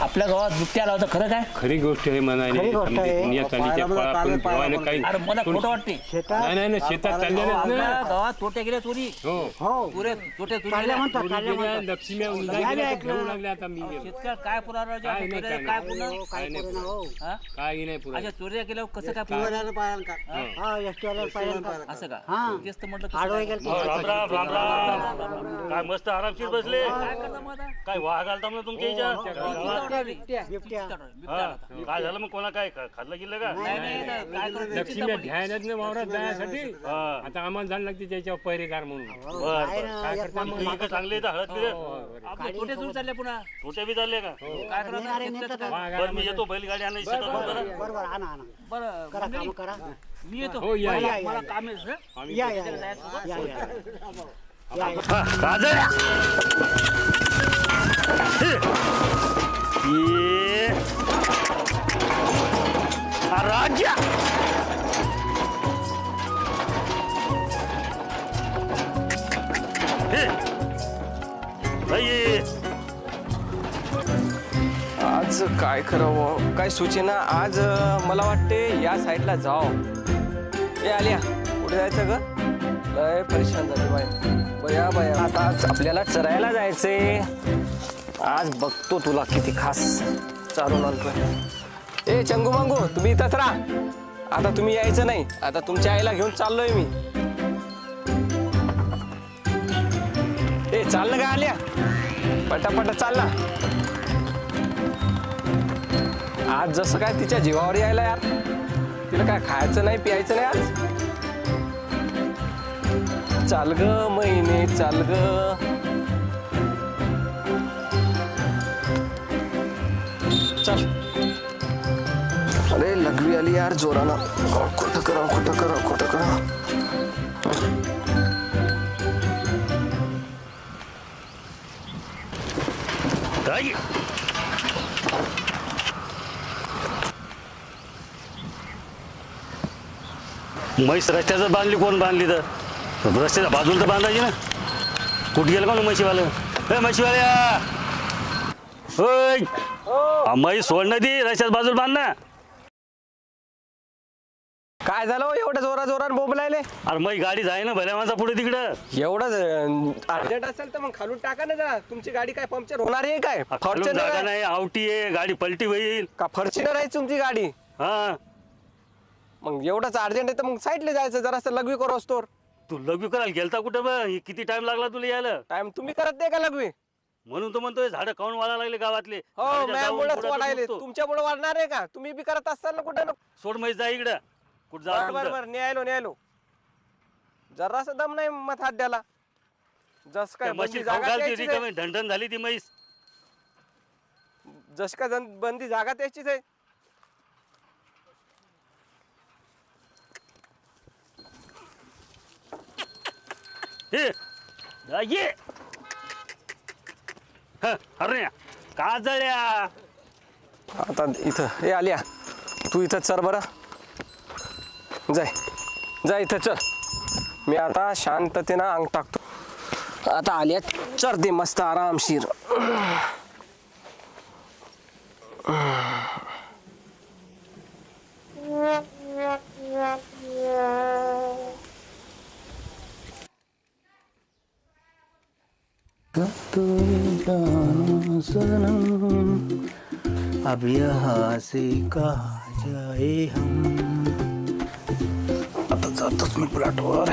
आपल्या गावात बिबट्या आला होता, खरं काय? खरी गोष्ट आहे म्हणायला. खरी गोष्ट आहे. अरे मला खोटं वाटते. नाही शेतात चालले नाहीत आपल्या ना. गावात तोट्या गेल्या चोरी. हो तोट्या चोरी चालल्या म्हणतात, चोरी चालल्या गेल्या, म्हणतात. लक्ष्मी उंदा नाही गेल्या, ऐकलं. घेऊ लागले आता मी गेलो. शेतकऱ्या काय पुरावा काय नाही, काय काय नाही. पुन्हा काय नाही. करू ना हो. हा? काही नाही पुरा अशा चोऱ्या केल्यावर कसं काय पुरावा? हा एसटी वाल्याला पाहिजे का? असं का? हा. तेच तर म्हटलं कसं आडवं काय? गेलं राम राम राम राम. काय मस्त आरामशीर बसले. काय करता मग आता? काय वाघ आलता म्हणून तुमच्या याच्यात? बिबट्या. बिबट्या आला होता. काय झालं मग कोणा काय खाल्लं गेलं का? नाही नाही आता काय करू? लक्ष्मी ध्यानात नाही वावरात जाण्यासाठी. हा. आता आम्हाला जायला लागते त्याच्यावर पहिरेदार म्हणून. बर आहे बर. ना, काय एक करता माणूस मग? इकडे चांगले तर हळद बिळद आपले तोटे चोरी चालले पुन्हा. छोटे बी चालले का? काय करायचं? नेणारे नेतात. बरं मी येतो बैलगाडी आणायची शेतात जरा. बरोबर आणा आणा बरं करा मंडळी, काम करा मी येतो. हो, या, मला- या, मला या. काम आहे सर. या या या या या या काजळ ये राजा आज काय करावं काय सुचेना. आज मला वाटते या साईडला जाव. ए आलिया कुठे जायचं ग? लय परेशान झाली बाय. बया बया आता आज आपल्याला चरायला जायचंय. आज बघतो तुला किती खास चालून आणतोय. ए चंगू मांगू तुम्ही इथंच राहा. आता तुम्ही यायचं नाही. आता तुमच्या आईला घेऊन चाललोय मी. ए चाल ना का आलिया पटापटा चाल ना. आज जसं काय तिच्या जीवावर यायला यार. तिला काय खायचं नाही प्यायचं नाही आज. चाल ग महिने चाल ग. चल. अरे लघवी आली यार जोरानं. खोटं करा. काय म्हैस रस्त्याचं बांधली कोण बांधली तर रस्त्याच्या बाजूला तर बांधायची ना. कुठे गेलं का म्हशीवालं? हे म्हशीवाल्या होय म्हैस सोडणं ती रस्त्याच्या बाजूला बांध ना. काय झालं हो एवढ्या जोरात बोंबलायले? अरे मग गाडी जाय ना भल्या माझा पुढे तिकडं. एवढं अर्जंट असेल तर मग खालून टाका ना जरा. तुमची गाडी काय पंक्चर होणार आहे काय? खालून फॉर्च्युनर जागा आहे नाही आवटी आहे गाडी पलटी होईल. का? फॉर्च्युनर आहे तुमची गाडी. हा मग एवढंच अर्जंट आहे तर मग साईडला जायचं जरासं लघवी करू असतो. तू लघवी करायला गेलता कुठं बा? किती टाइम लागला तुला यायला? टाइम तुम्ही करत नाही का लघवी? म्हणून तो म्हणतोय झाडं काऊन वाढायला लागले गावातले. हो गाडीच्या जाऊन मॅमुळेच पुढं वाढायले. तू तुमच्यामुळे वाढणार आहे का? तुम्ही बी करत असाल ना कुठे ना. सोड म्हैस जा इकडं कुठं जा बरं न्यायलो जरासं दम नाही मत हात द्याला. जस काय म्हशी बंदी जागा द्यायचीच आहे. रिकामी ढणढण झाली ती म्हैस. जस काय बंदी जागा द्यायचीच आहे. हे ये अरे का जळ्या. आता इथं हे आलिया तू इथं चल बरं. जा इथं चल. मी आता शांततेनं अंग टाकतो. आता आलिया चर दे मस्त आरामशीर. अब यहाँ से कहाँ जाए हम. आता जातोच मी प्लॅटवर.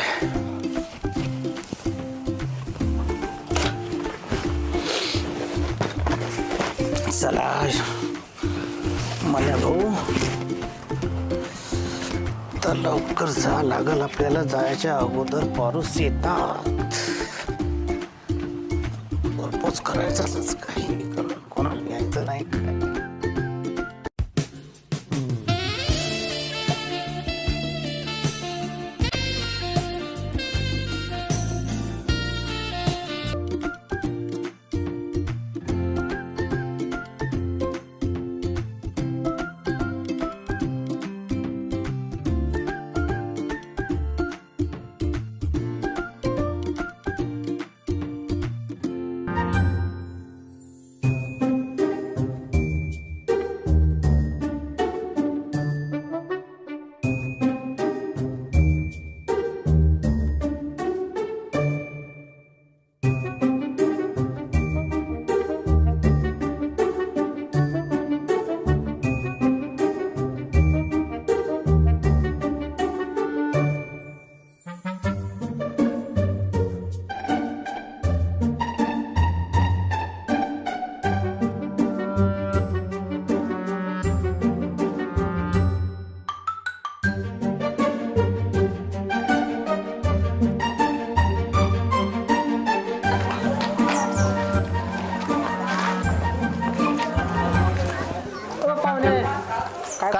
चला मला भाऊ तर लवकर जा लागल. आपल्याला जायच्या अगोदर पारूस येतात. भरपूर करायचं काही कोणाला यायचं नाही काय.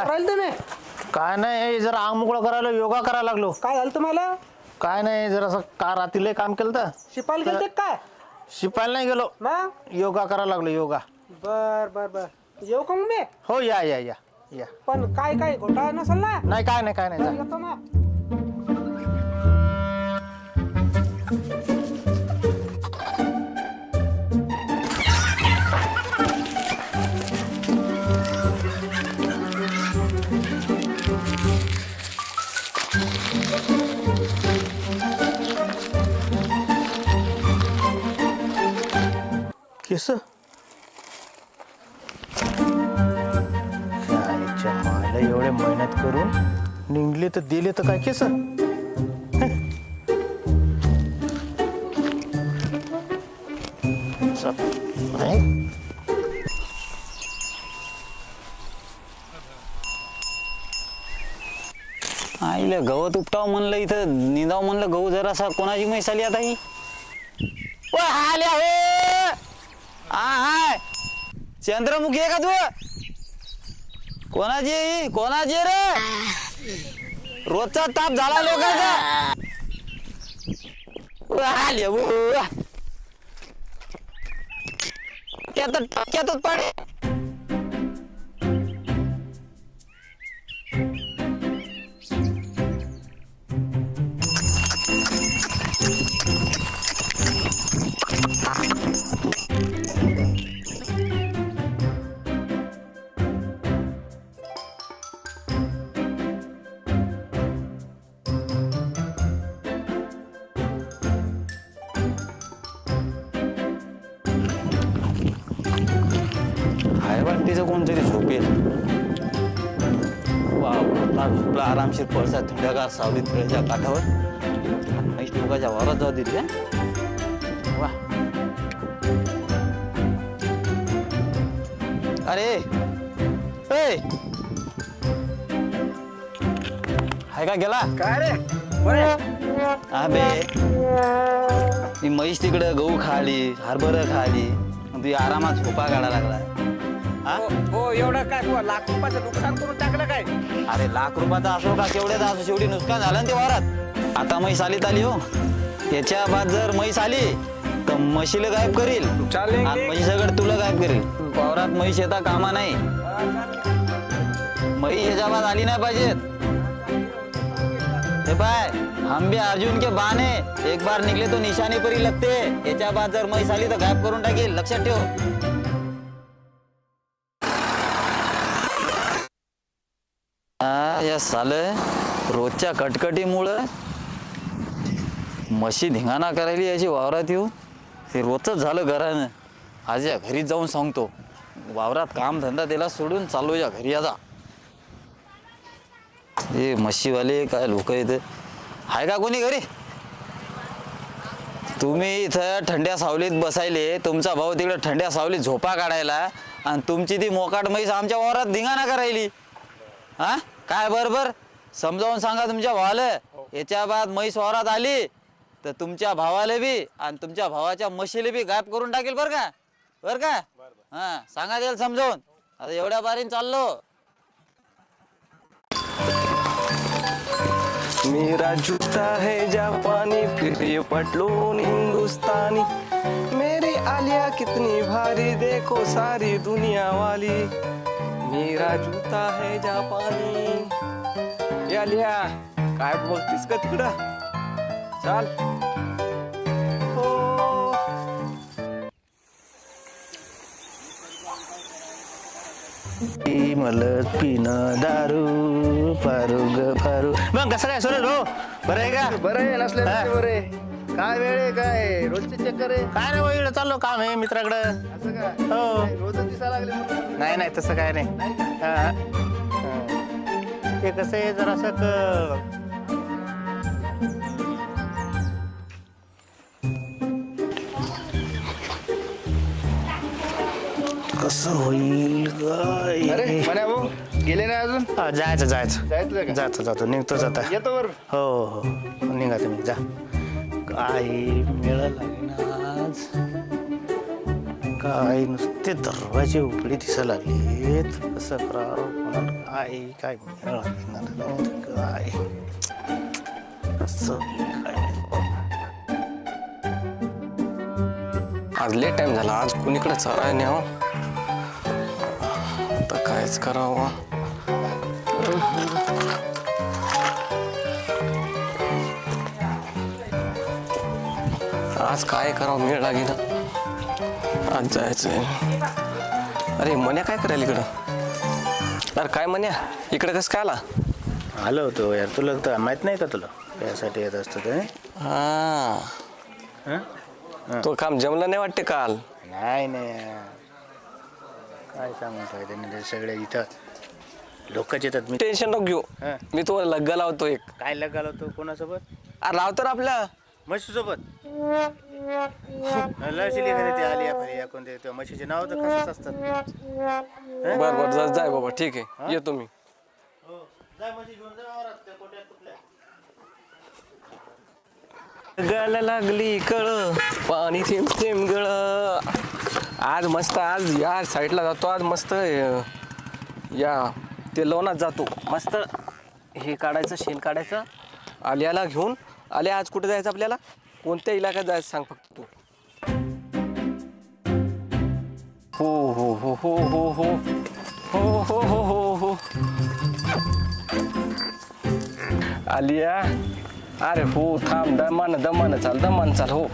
राहील तुम्ही काय नाही जरा अंग मोकळं करायला योगा करायला लागलो. काय झालं तुम्हाला काय नाही जरा असं का रात्रीला काम केलं तर शिपायला गेलते काय शिपायला नाही गेलो, मग योगा करायला लागलो योगा. बर बर बर येऊ का मग मी हो या या या या. पण काय काय घोटाळा नसेल ना नाही काय नाही काय नाही जा. येतो ना केस आईच्या मायला एवढे मेहनत करून निघले तर दिले तर काय केस. आईला गवत उपटाव म्हणलं इथं निंदाव म्हणलं गहू जरासा कोणाची म्हैस आली आता ही ओ आल्या हो हाय चंद्रमुखी आहे का तू कोणाची आहे ही? कोणाची आहे रे रोजचा ताप झाला लोकांचा ओ आल्या हो टक्क्यातच पाडे तिचं कोणतरी झोपेल झोपला आरामशीर पळसा थंडगार सावलीत खेळच्या काठावर म्हैस लोकांच्या वावरात जाऊ दिली वा. अरे ए हाय का गेला काय रे अबे ही म्हैस तिकडं गहू खाली हरभरा खाली तू आरामात झोपा काढा लागलाय. हो एवढं काय तू लाख रुपयाचं नुकसान करून टाकलं काय. अरे लाख रुपयाचा असो का केवढ्याचा असो शेवटी नुकसान झालं ना ते वावरात. आता म्हैस आली हो त्याच्या बाद जर म्हैस आली तर म्हशीला गायब करील आणि म्हशी सगळं तुला गायब करील. वावरात म्हैस येता कामा नाही. म्हैस याच्या बाद आली नाही पाहिजेत. हे पाय हम भी अर्जुन के बाने एक बार निकले तो निशाने पर ही लगते. याच्या बाद जर म्हैस आली तर गायब करून टाकेल लक्षात ठेव. या साले रोजच्या कटकटीमुळं म्हशी धिंगाणा करायली याची वावरात येऊ हे रोजच झालं घरानं. आज या घरी जाऊन सांगतो वावरात काम धंदा त्याला सोडून चालू या घरी याचा. हे म्हशीवाले काय लोक इथे आहे का कोणी घरी. तुम्ही इथं थंड्या सावलीत बसायले तुमचा भाऊ तिकडे थंड्या सावलीत झोपा काढायला आणि तुमची ती मोकाट म्हैस आमच्या वावरात धिंगाणा करायली. हा काय बरोबर समजावून सांगा तुमच्या भावाला. याच्या बाद म्हैस वावरात आली तर तुमच्या भावाला बी आणि तुमच्या भावाच्या म्हशीला बी गायब करून टाकेल बर का हा सांगा त्याला समजावून. आता एवढ्या बारीन चाललो. मेरा जूता है जापानी फिर ये पटलून हिंदुस्तानी मेरी आलिया कितनी भारी देखो सारी दुनिया वाली. मेरा जूता है जापानी. ये आलिया काय बोलतीस का तिकडं चाल. हो मलत पिणं दारू फारू ग फारू. मग कसं काय सुरेश भाऊ बरं आहे का. बरं आहे नसले बरे. काय वेळ आहे काय रोजचे चक्कर आहे. काय नाही इकडे चाललो काम आहे मित्राकडं. असं का हो रोजच दिसायला लागले म्हणून. नाही नाही तसं काय नाही. हा. ते कसं आहे जरासं कसं होईल अरे म्हणे भाऊ गेले नाही अजून. जायचं जायचं का जातो निघतोच आता. येतो बर. हो हो निघा तुम्ही जा. काय मिळालं आज काय नुसते दरवाजे उघडे दिसायला लागलेत. कसं करावं काय काय काय असं काय. आज लेट टाइम झाला. आज कुणीकडे चालाय न्याव. आता कायच करावं. आज काय करावं मेळ लागे ना. आज जायचंय. अरे मन्या काय करायला इकडं. अरे काय मन्या इकडे कसं काय आला. आलो होतो यार. तुला तर माहित नाही का तुला यासाठी येत असतं ते. हा हं? तो काम जमलं नाही वाटते काल. नाही नाही काय सांगून फायदा नाही. ते सगळे इथं लोकच येतात. मी टेन्शन नको घेऊ. हं. मी तो लग्गा लावतो एक. काय लगाल होतो कोणासोबत. अरे लावतो ना आपल्या म्हशीसोबत. लसीली घरी ते आलिया फरिया कोणते त्या म्हशीचे नाव तर कसंच असतात. बर बर जाय बाबा ठीक आहे येतो मी. गळ लागली कळ पाणी थेंब थेंब गळ. आज मस्त आज या साईडला जातो. आज मस्त या ते लोणात जातो. मस्त हे काढायचं शेण काढायचं. आल्याला घेऊन आल्या. आज कुठे जायचं आपल्याला. कोणत्या इलाक्यात जायचं सांग फक्त तू. हो हो हो हो हो हो हो हो हो हो हो आलिया. अरे हो थांब. दमान चाल दमान चाल. हो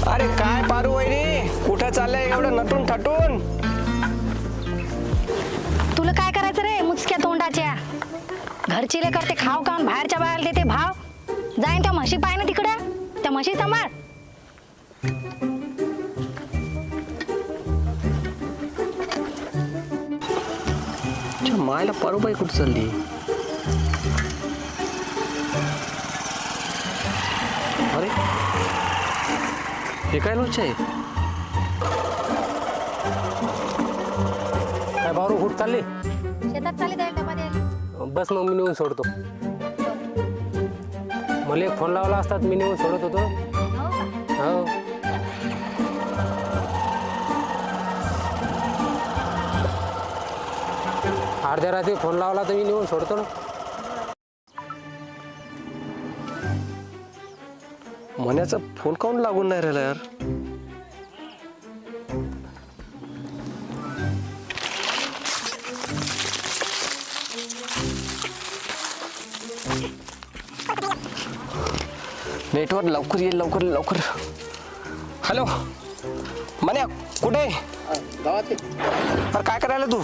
अरे काय पारू वहिनी कुठं चाललंय एवढं नटून थटून. तुला काय करायचं रे मुचक्या तोंडाच्या. घरची ले करते खाव खाऊन बाहेरच्या बाहेर देते भाव. जाईन त्या म्हशी पाय ना तिकडं. त्या म्हशी सांभाळ. मायला पारूबाई कुठं चालली. अरे हे काय लोच आहे. काय भाऊ कुठं चालली. शेतात चालली जाईल डबा द्यायला. बस मग मी नेऊन सोडतो. मला एक फोन लावला असतात मी नेऊन सोडत होतो. हो का? हो अर्ध्या रात्री फोन लावला तर मी नेऊन सोडतो ना. मन्याचा फोन काऊन लागून नाही राहिला यार. नेटवर लवकर ये लवकर लवकर. हॅलो मन्या कुठे. अरे काय करायला तू.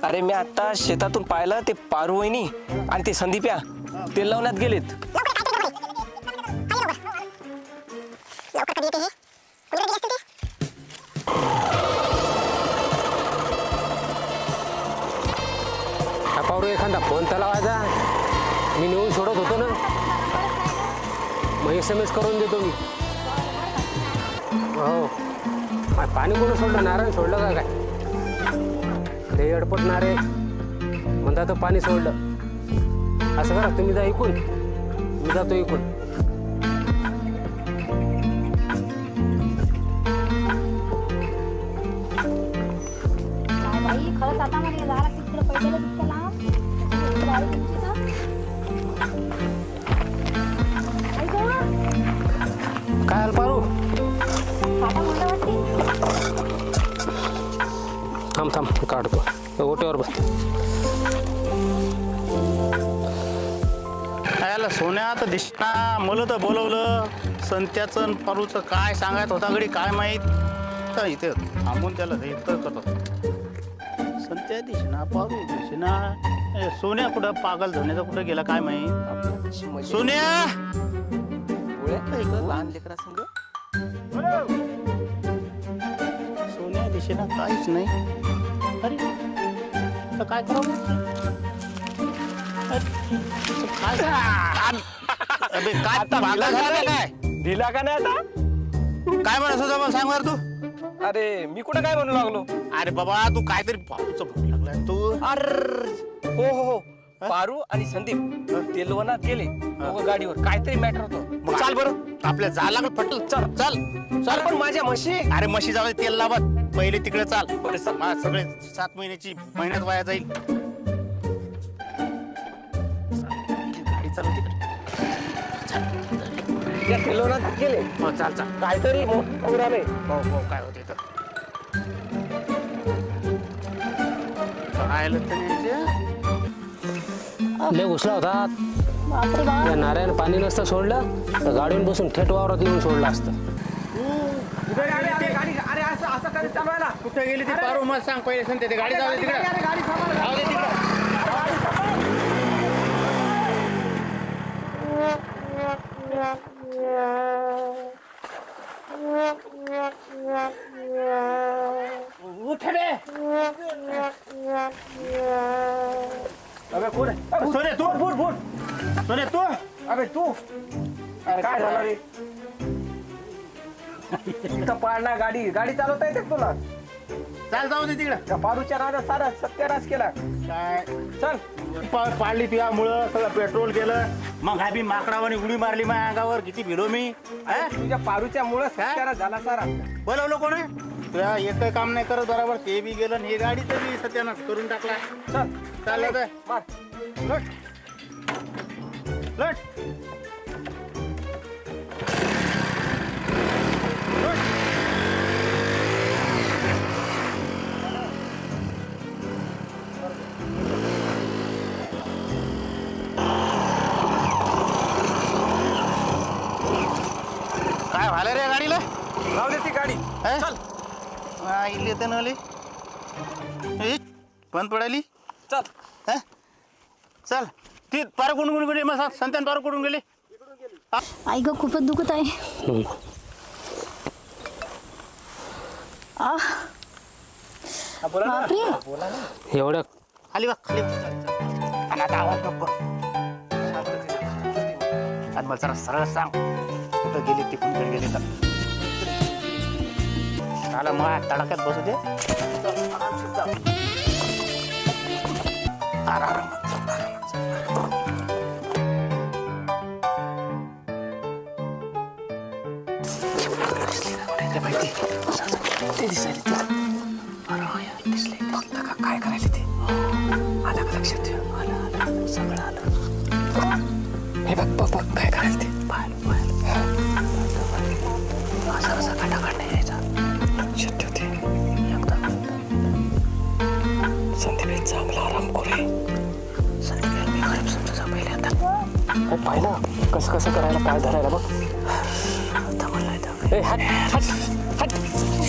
अरे मी आता शेतातून पाहिलं ते पारू वहिनी आणि ते संदीप्या ते लावण्यात गेलेत. हा पावरू एखादा फोन तर लावायचा. मी नेऊन सोडत होतो ना. मग SMS करून देतो मी. हो पाणी कोण सोडलं. नारायण सोडलं का काय. ते अडपट नारे म्हणता तर पाणी सोडलं. असं करा तुम्ही जा ऐकून. मी जातो ऐकून. काय बाई खरंच आता मला झाला की तिकडे पैशाला तितकं लाव. काय पारू. काटा म्हणलं वाटते. थांब थांब काढतो. ओट्यावर बस. याला सोन्या तर दिसना. मला तर बोलवलं. संत्याचं आणि पारूचं काय सांगायचं होता घडी काय माहीत. तर इथे थांबून त्याला हे तर करतो. संत्या दिसना पारू दिसना सोन्या कुठं पागल धण्याचा कुठं गेला काय माहिती सोन्या लहान लेकरा संग सोन्या दिसेना काहीच नाही अरे आता काय करावं अबे काय पागल झाला काय दिला का नाही आता काय म्हणत होता मला सांग बरं तू अरे मी कुठं काय म्हणू लागलो अरे बाबा तू काहीतरी पाऊचं भूक लागलाय तू अरे हो पारू आणि संदीप तेलवनात गेले दोघं गाडीवर काहीतरी मॅटर होतं मग चाल बरं आपल्या जा लागलं पटल चल चल चाल पण माझ्या म्हशी अरे म्हशी जाऊ दे, तेल लावत पहिले तिकडे चाल मला सगळे 7 महिन्याची महिन्यात वाया जाईल गाडी चालू तिकडे त्या तेलवनात गेले हो चाल चाल काहीतरी उराले हो हो काय होते तर आलं तर नाही लय घुसला होता. बापरे बाप. त्या नारायण पाणी नसतं सोडलं तर गाडीवर बसून थेट वावरात येऊन सोडलं असतं. कुठे गेली ती पारू मग सांग पहिले सांगते गाडी जाऊ दे तिकडे जाऊ दे तिकडे अबे कोण आहे सोने तू सोने तू अबे तू काय झालं रे इथं पाडला गाडी चालवता येते का तुला चाल जाऊ दे तिकडे त्या पारूच्या नादात सारा सत्यानाश केला काय चल पाडली तुझ्यामुळं सगळं पेट्रोल गेलं मग हा बी माकडावानी उडी मारली माझ्या अंगावर किती भिडो मी तुझ्या पारूच्या मुळे सत्यानाश झाला सारा बोलवलं कोण तुझ्या एकही काम नाही करत बरोबर ते बी गेलं आणि हे गाडीचं बी सत्यानाश करून टाकला चल चाललं मार लट लट काय झालं रे गाडीला राहू दे ती गाडी चल इल्ली येते ना बंद पडायली चल चल ती पार कुठून गेली मग संतान पार कुठून गेली आई ग खूपच दुखत आहे. बापरे. एवढं खाली बघ खाली आणि आता आवाज नको आणि मला जरा सरळ सांग कुठं गेली ती कुठे गेली तर त्याला मग तडाक्यात बसू दे काय करायचं ते आला का लक्षात ठेव आला सगळं आलं हे बघ बघ बघ काय करायचं ते पाहिलं असा खटाखट नाही यायचा लक्षात ठेवते एकदा संदीप चांगला आराम करू संदीप मी खरं समजा पहिल्यांदा पाहिलं कसं करायला पाय धरायला बघ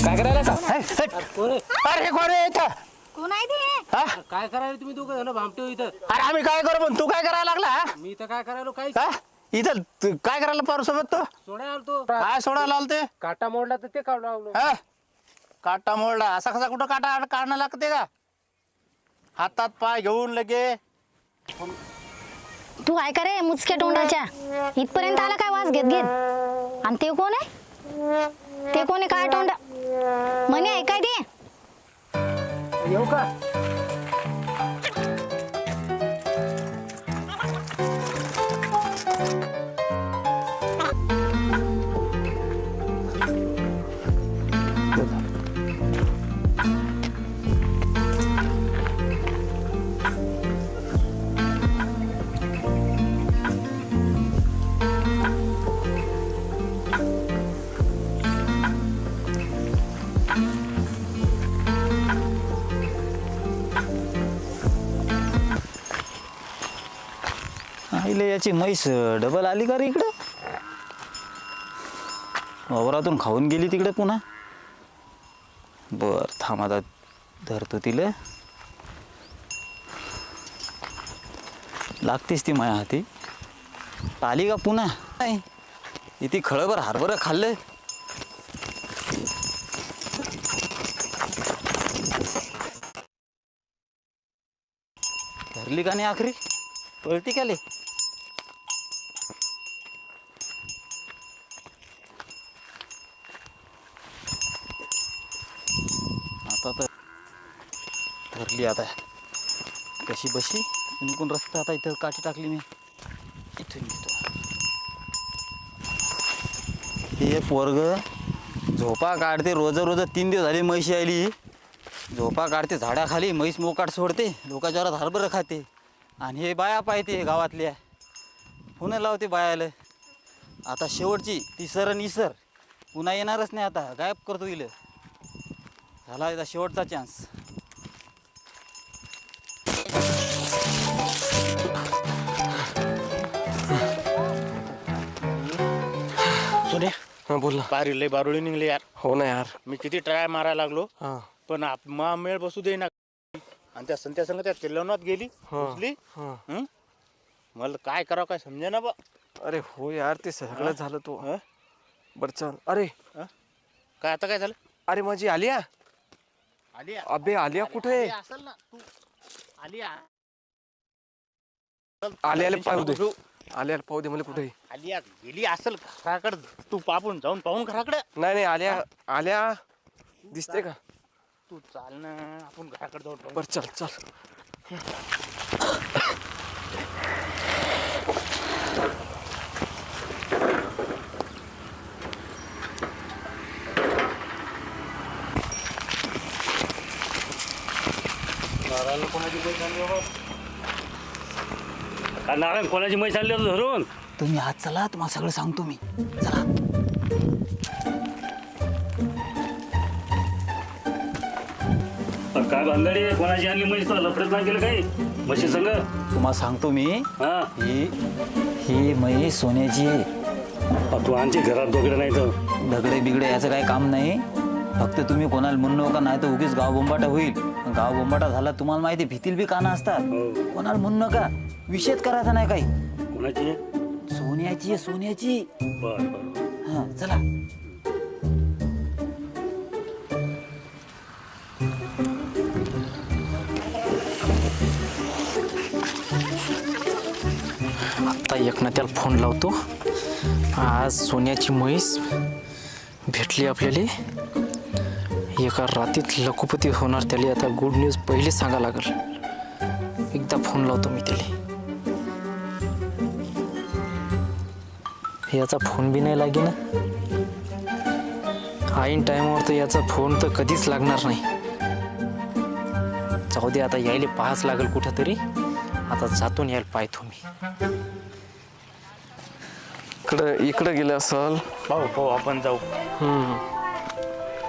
काय करायला अरे कोण आहे इथं कोण आहे ते? काय करायला तुम्ही दोघं जण भामटे हो इथं? अरे आम्ही काय करू पण तू काय करायला लागला मी तर काय करायला काही इथं काय करायला पारू सोबत तो सोड्या आलतो. काय सोडायला आलते काटा मोडला तर ते काढून लावलो. काटा मोडला असा कसा कुठं काटा काढणं लागते का हातात पाय घेऊन लगे तू ऐका रे मुचक्या तोंडाच्या इथपर्यंत आला काय वास घेत घेत आणि ते कोण आहे ते कोण आहे काय तोंड म्हणे ऐकाय ते येऊ का आईले याची म्हैस डबल आली का रे इकडं वावरातून खाऊन गेली तिकडे पुन्हा बर थांब आता धरतो तिला लागतेच ती माया हाती. आली का पुन्हा नाही इथे खळभर हरभरं खाल्लं. धरली का नाही आखरी पळती का ले. आता तर धरली. आता कशी बशी कोण रस्ता आता इथं काठी टाकली मी इथून निघतो. हे पोरग झोपा काढते रोज रोज 3 दिवस झाले म्हशी आली. झोपा काढते झाडाखाली म्हैस मोकाट सोडते लोकांच्या वरात हरभरं खाते आणि हे बाया पाहते गावातल्या पुन्हा लावते बायाला. आता शेवटची ती सर निसर पुन्हा येणारच नाही. आता गायब करतो इल झाला याचा शेवटचा चान्स. सोने हां बोल ना. बारी लय बारुळी निघली यार. हो ना यार. मी किती ट्राय मारायला लागलो हां पण मेळ बसू दे ना. आणि त्या संत्या संग त्या किल्लवनात गेली घुसली. हां. मला काय करावं काय समजे ना बा. अरे हो यार ते सगळं झालं तो. हं? बरं चल. अरे काय आता काय झालं. अरे माझी आलिया. आलिया अबे आलिया कुठे आहे? असेल ना तू. आलिया आलियाला पाहू दे. आलियाला पाहू दे मला कुठे आहे. आलिया गेली असेल घराकडे. तू पापून जाऊन पाहून घराकडे. नाही आलिया आलिया दिसते का. तू चाल ना आपण घराकडे जाऊन पाहू. बरं चल चल. का नारायण कोणाची म्हैस आणली होती धरून. तुम्ही आज चला तुम्हाला सगळं सांगतो मी. चला. काय भानगडी आहे? कोणाची आणली म्हैस लफडत नाही केलं काही म्हशी संग. तुम्हाला सांगतो मी. हा ही म्हैस सोन्याची आहे. तू आणची घरात दोघडे नाही तर दगडे बिगडे याचं काही काम नाही. फक्त तुम्ही कोणाला म्हणू नका नाही तर उगीच गाव बोंबाटा होईल. गाव बोंबाटा झाला तुम्हाला माहिती भीतील बी काना असतात. कोणाला म्हणू नका. विषेद करायचा नाही काही. कोणाची सोन्याची आहे सोन्याची. बर बर. हा चला. आता एकना त्याला फोन लावतो. आज सोन्याची म्हैस भेटली आपल्याला. एका रातीत लखोपती होणार त्याला. आता गुड न्यूज पहिले सांगा लागल. एकदा फोन लावतो मी त्याला. याचा फोन बी नाही लागे ना. आईन टायमावर तर याचा फोन तर कधीच लागणार नाही. जाऊ दे आता यायला पाहाच लागल कुठं तरी. आता जातून यायला पाहतो मी. इकडं गेलं असल. पाहू आपण जाऊ.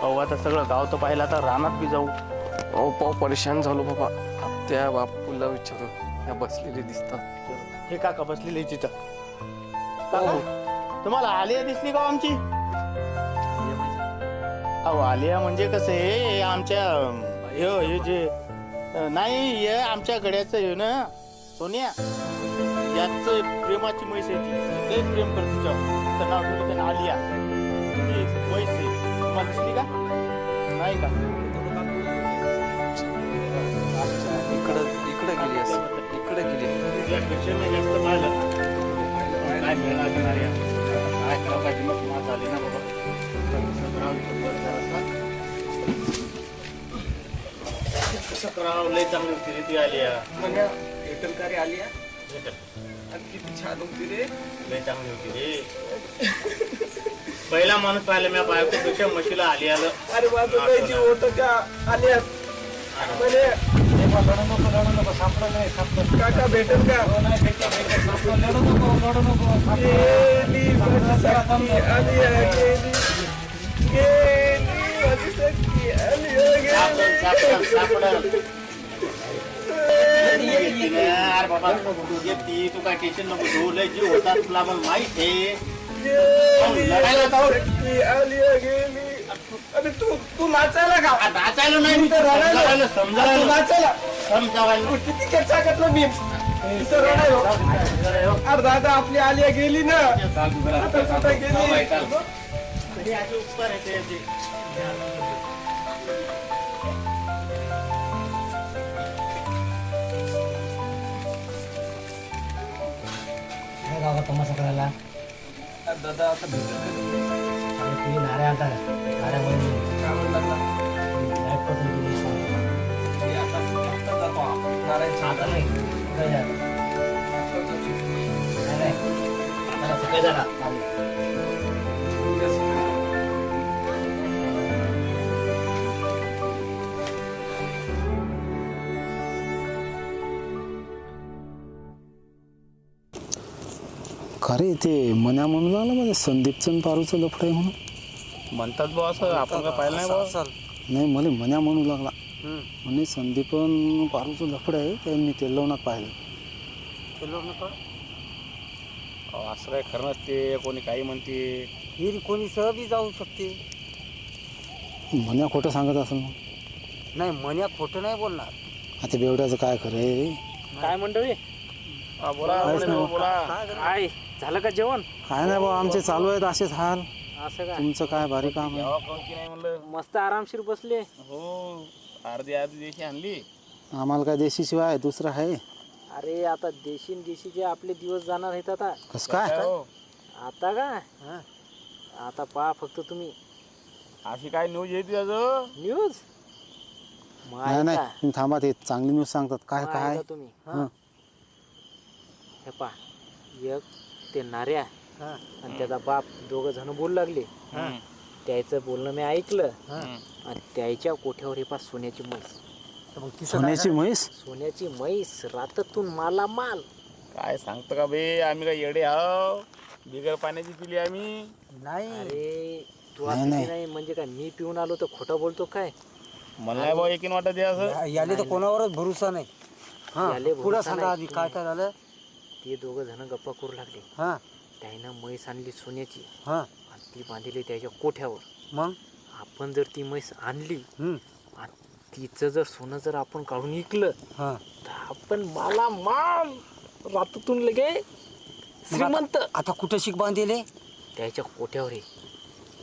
पाहू आता सगळं गाव तर पाहिलं. आता रानात बी जाऊ. पाहू परेशान झालो बाबा. त्या बापूला विचारू. त्या बसलेले दिसतात. हे काका बसलेले तिथं. काका, तुम्हाला आलिया दिसली का आमची. अहो आलिया म्हणजे कसं आहे आमच्या हे जे नाही हे आमच्या गड्याचं हे ना सोन्या याच प्रेमाची म्हैस आहे ती. लय प्रेम करते तिच्यावर. तिचं नाव ठेवलं त्यानं आलिया. ती म्हैस आहे. तुम्हाला दिसली का नाही का. इकडं गेली असेल. इकडे गेली. तुझ्यापेक्षा मी जास्त पाहिलं. काय मिळालं लागणार या. काय करावं काय मग माझं आली ना बाबा. कसं करावं. लय चांगली होती रे ती आलिया. भेटल का रे आलिया. भेटल. किती छान होती रे. लय चांगली होती रे. पहिला माणूस पाहिला मी बायकोपेक्षा म्हशीला आली आलं. अरे वाजवायची होतं का आलिया. काका भेटेल का. गेली माझी सखी आलिया गेली. गेली माझी सखी आलिया गेली. अरे बाबा ती तू काय टेन्शन नको घेऊ. लय जीव होता तुला मला माहित आहे. लढायला जाऊ. आलिया गेली. अरे तू नाचायला का. नाचायला नाही मी तर रडायला समजायला नाचायला समजावायला. किती खर्च टाकलं मी. अरे दादा आपली आलिया गेली ना आता कुठं गेली गावात तमाशा करायला दादा आता तुम्ही नाऱ्या आणता नाऱ्यामध्ये लाईट पकडून गेली आता नाही काय झालं? नाही, आता सकाळी झाला खरे ते मन्या म्हणून लागलं म्हणजे संदीपचं पारूचं लफड आहे म्हणून. म्हणतात बा असं आपण काय पाहिलं नाही बा नाही मला मन्या म्हणू लागला म्हणे संदीपन पारूचं लफड आहे ते मी तेलवणात पाहिलं. असं काय खरं नसते कोणी काही म्हणते हिरी कोणी सहबी जाऊ शकते. मन्या खोटं सांगत असेल मग. नाही मन्या खोटं नाही बोलणार. आता बेवड्याचं काय खरं आहे. काय मंडळी बोला बोला काय झालं का जेवण? काय नाही बा आमचे चालू आहेत असेच हाल. असं का तुमचं काय भारी काम आहे. नाही म्हणलं मस्त आरामशीर बसले. हो अर्धी देशी आणली आम्हाला काय देशीशिवाय दुसरं आहे. अरे आता देशीचे आपले दिवस जाणार आहेत आता. कसं काय आता का आता पहा फक्त तुम्ही अशी काय न्यूज येते त्याचं न्यूज नाही नाही तुम्ही थांबा ते चांगली न्यूज सांगतात. काय काय तुम्ही हं. हे पहा एक ते नाऱ्या आणि त्याचा बाप दोघं जण बोलू लागले. त्याचं बोलणं मी ऐकलं आणि त्याच्या कोठ्यावर हे पहा सोन्याची म्हैस. सोन्याची म्हैस. सोन्याची म्हैस रातातून मालामाल. काय सांगतो का बे आम्ही काय येडे आहो बिगर पाण्याची पिली आम्ही नाही अरे तू नाही, असं नाही. नाही म्हणजे काय मी पिऊन आलो तर खोटं बोलतो काय? मला नाही भाऊ एकीन वाटत आहे असं याले तर कोणावरच भरोसा नाही. याले पुढं भरोसा सांगा नाही. आधी काय काय झालं. ते दोघं जण गप्पा करू लागले. हा त्यानं म्हैस आणली सोन्याची हा आणि ती बांधली त्याच्या कोठ्यावर. मग आपण जर ती म्हैस आणली हम्म. आणि तिचं जर सोनं जर आपण काढून विकलं हा तर आपण माल रातातून लगे श्रीमंत. आता कुठं शिक बांधले. त्याच्या कोठ्यावर आहे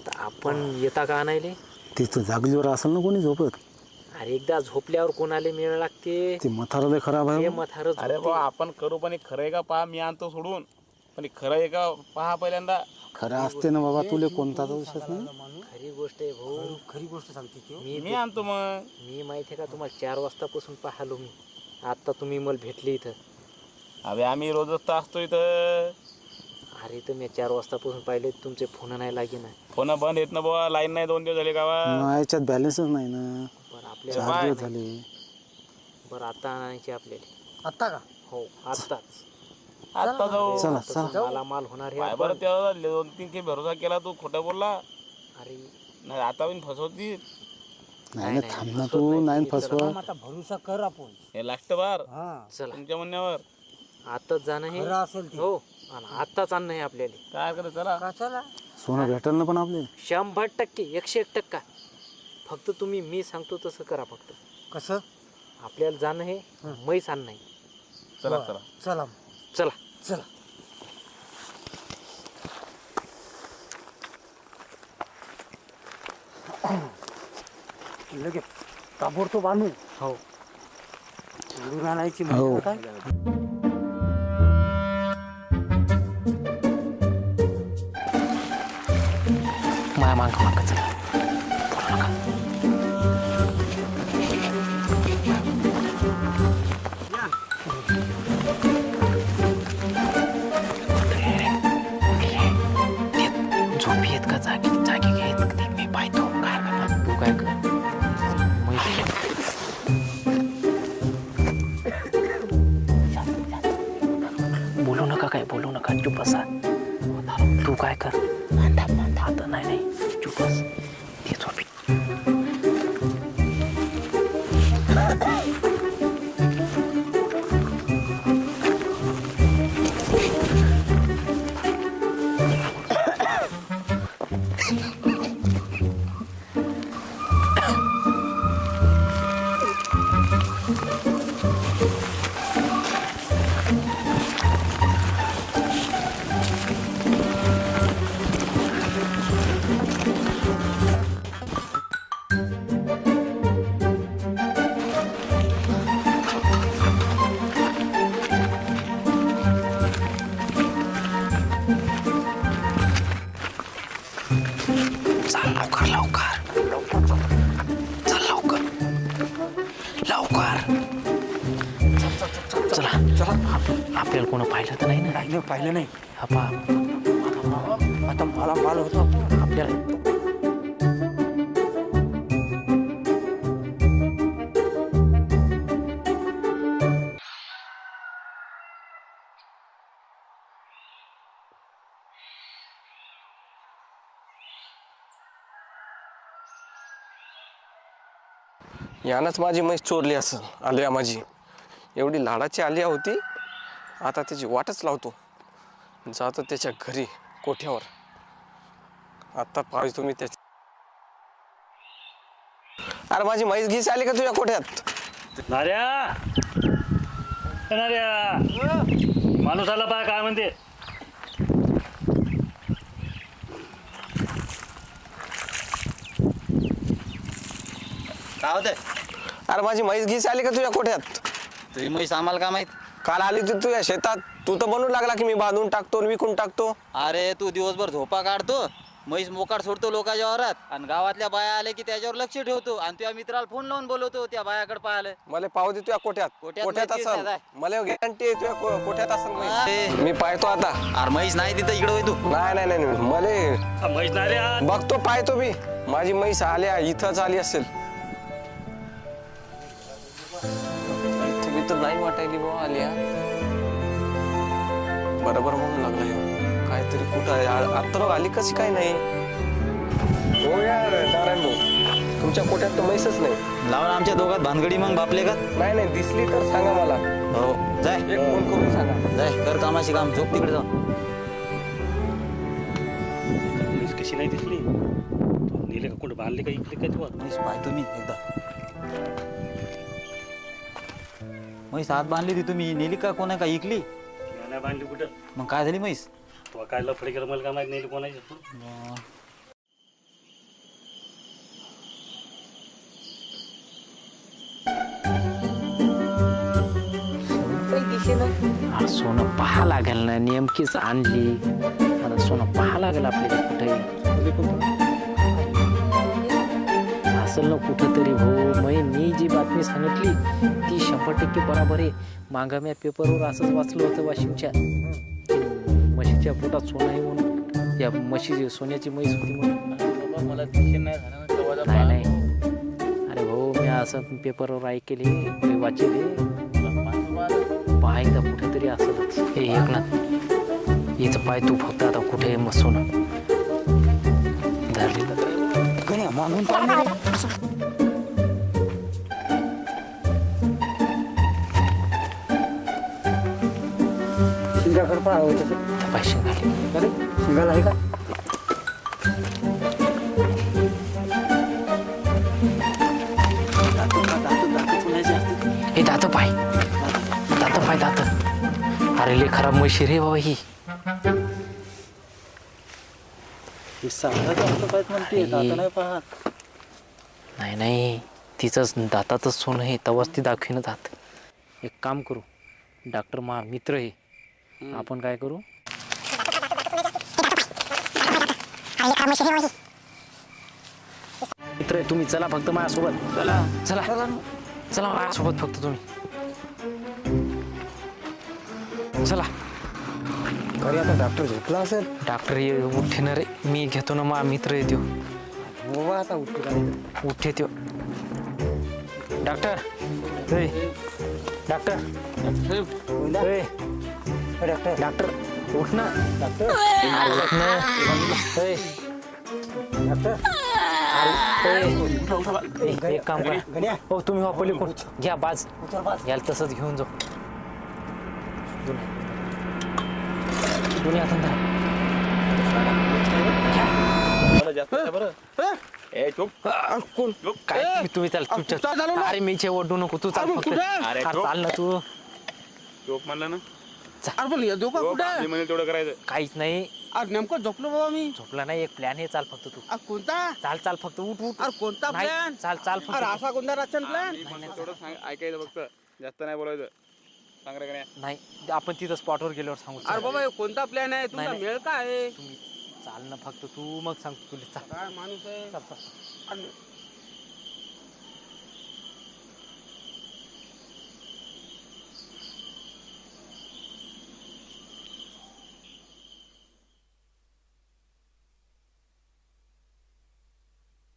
तर आपण येता का आणायले? तिथं जागलीवर असेल ना कोणी झोपत. अरे एकदा झोपल्यावर कोणाला मिळ लागते. ते मथार लय खराब हे आहे. मथार अरे बा आपण करू पण हे खरं आहे का पहा मी आणतो सोडून पण हे खरं आहे का पहा पहिल्यांदा खरं असते ना बाबा तुले कोणताच औषध नाही. खरी गोष्ट आहे भाऊ. खरी गोष्ट सांगते ती. मी आणतो मग मी माहिती आहे का तुम्हाला 4 वाजतापासून पाहिलो मी. आता तुम्ही मला भेटले इथं. अबे आम्ही रोजच तर असतो इथं अरे तर मी 4 वाजतापासून पाहिले तुमचे फोन नाही लागे ना. फोन बंद येत ना बुवा लाईन नाही 2 दिवस झाले गावात याच्यात बॅलन्सच नाही ना. बरं आपल्याला 4 दिवस झाले. बरं आता आणायचे आपल्याला. आता का हो आत्ताच. आता जाऊ चला आता चला. मालामाल होणार हे काय आपण. बरं तेव्हा 2-3 काही भरोसा केला तू खोटं बोलला अरे नाही आता पण फसवती नाही ना थांब ना तू नाही फसवा. आता भरोसा कर आपण. हे लास्ट बार हा चला तुमच्या म्हणण्यावर आताच जाणं हे. खरं असेल ते. हो आणि आत्ताच आणणं हे आपल्याला. काय करत चला का चला सोनं भेटेल ना पण आपल्याला. 100% 101%. फक्त तुम्ही मी सांगतो तसं करा फक्त. कसं आपल्याला जाणं हे म्हैस आणणं आहे. चला चला चला चला चला. लगेच ताबडतोब आणू. हो उडून आणायची हो. म्हणजे काय. माया माग माग चला. झोप येत का जागी जागी घेत मी पाहतो काय करणार. तू काय कर. बोलू नका काय बोलू नका चुप बसा. तू काय कर. आता नाही नाही चुप बस. ते झोपी. आपल्याला कोण पाहिलं तर नाही ना? नाही पाहिलं नाही. हा पहा, आता मला माल होतो आपल्याला यानंच माझी म्हैस चोरली असं आलिया माझी. एवढी लाडाची आलिया होती, आता त्याची वाटच लावतो. जातो त्याच्या घरी कोठ्यावर. आता पाहिजे तुम्ही त्याची. अरे माझी म्हैस घीस आली का तुझ्या कोठ्यात? नार्या माणूस आला पहा काय म्हणते. काय होतंय? अरे माझी म्हैस घीस आली का तुझ्या कोठ्यात? तुझी म्हैस आम्हाला काय माहित? काल आली ती तुझ्या शेतात. तू तर बनवू लागला की मी बांधून टाकतो आणि विकून टाकतो. अरे तू दिवसभर झोपा काढतो, म्हैस मोकाट सोडतो लोकांच्या वावरात, आणि गावातल्या बाया आले की त्याच्यावर लक्ष ठेवतो, आणि तुझ्या मित्राला फोन लावून बोलवतो त्या बायाकडे पाहायला. मला पाहू दे तुझ्या कोठ्यात. कोठ्यात कोठ्यात म्हैस असेल. आहे. मला गॅरंटी आहे तुझ्या कोठ्यात असेल म्हैस. अरे. मी पाहतो आता. अरे म्हैस नाही तिथं, इकडे होय तू. नाही नाही नाही मला म्हैस नार्या बघतो, पाहतो मी. माझी म्हैस आल्या इथंच आली असेल. इथं तर नाही वाटायली बाबा आलिया. बरोबर म्हणून लागला ह्यो. काहीतरी कुठं आहे. आता आली कशी काय नाही. हो यार नारायण भाऊ, तुमच्या कोठ्यात तर म्हैसच नाही. लावून आमच्या दोघात भानगडी मग बापले का? नाही नाही दिसली तर सांगा मला. हो जाय, एक फोन करून सांगा. जाय कर कामाशी काम, झोप तिकडे जाऊन. म्हैस कशी नाही दिसली? नेले का कुठं बांधले का इकडे काय तू? म्हैस पाहतो मी एकदा. म्हैस हात बांधली ती तुम्ही, नेली का कोणा का इकली? नाही बांधली कुठं? मग काय झाली म्हैस? तो काय लफडे केलं मला काय माहित नाही कोणाची. अरे सोनं पाहा लागेल ना, नेमकीच आणली. आता सोनं पाहा लागेल आपल्याला कुठे असेल ना कुठंतरी. हो मी जी बातमी सांगितली ती 100% बराबर आहे. मागं मी पेपरवर असंच वाचलं होतं वाशिमच्या. म्हशीच्या पोटात सोनं आहे म्हणून. या म्हशी सोन्याची म्हैस होती म्हणून. मला दिसेल नाही झालं ना तेव्हा नाही नाही अरे भाऊ, मी असं पेपरवर ऐकले वाचले. पाय एकदा कुठेतरी असलच. हे एकनाथ, इथं पाय तू फक्त आता कुठे आहे मग सोनं धरली तर मागून शिंगाकडे पाहावं तसं. पैसे घाले. अरे शिंगाला आहे का? हे दात पाय, दात पाय, दात. अरे लय खराब म्हशी रे बाबा ही. नाही नाही तिचंच दातातच सोनं आहे, तवाच ती दाखवीन दात. एक काम करू, डॉक्टर मा मित्र आहे, आपण काय करू, मित्र आहे तुम्ही, चला फक्त माझ्यासोबत. चला चला चला माझ्यासोबत फक्त तुम्ही चला. अरे आता डॉक्टर झोपला असेल. डॉक्टर ये उठे ना रे, मी घेतो ना, मा मित्र येतो. हो आता उठला. उठे त्यो डॉक्टर. डॉक्टर डॉक्टर डॉक्टर उठ ना. डॉक्टर उठ ना. डॉक्टर एक काम करा, हो तुम्ही वापरले कोण घ्या बाज, याला तसंच घेऊन जाऊ. दुनिया काय तुम्ही चाल. अरे मी ओढू नको, तू चाल फक्त. अरे चाल ना तू. म्हणलं ना. अरे पण येतो का कुठं? म्हणजे तेवढं करायचं. काहीच नाही, अरे नेमकं झोपलो बाबा मी. झोपला नाही. एक प्लॅन आहे, चाल फक्त तू. कोणता? चाल चाल फक्त, उठ उठ. अरे कोणता नाही, प्लॅन? चाल चाल अरे फक्त. असा कोणता राशन प्लॅन? तेवढं ऐकायचं फक्त, जास्त नाही बोलायचं. सांग रे गण्या. नाही आपण तिथं स्पॉटवर गेल्यावर सांगू. अरे बाबा हे कोणता प्लॅन आहे? तुमचा नाही. मेळ काय आहे? तुम्ही चाल ना फक्त, तू मग सांगतो तुला. चाल काय माणूस आहे? चाल, चाल. अरे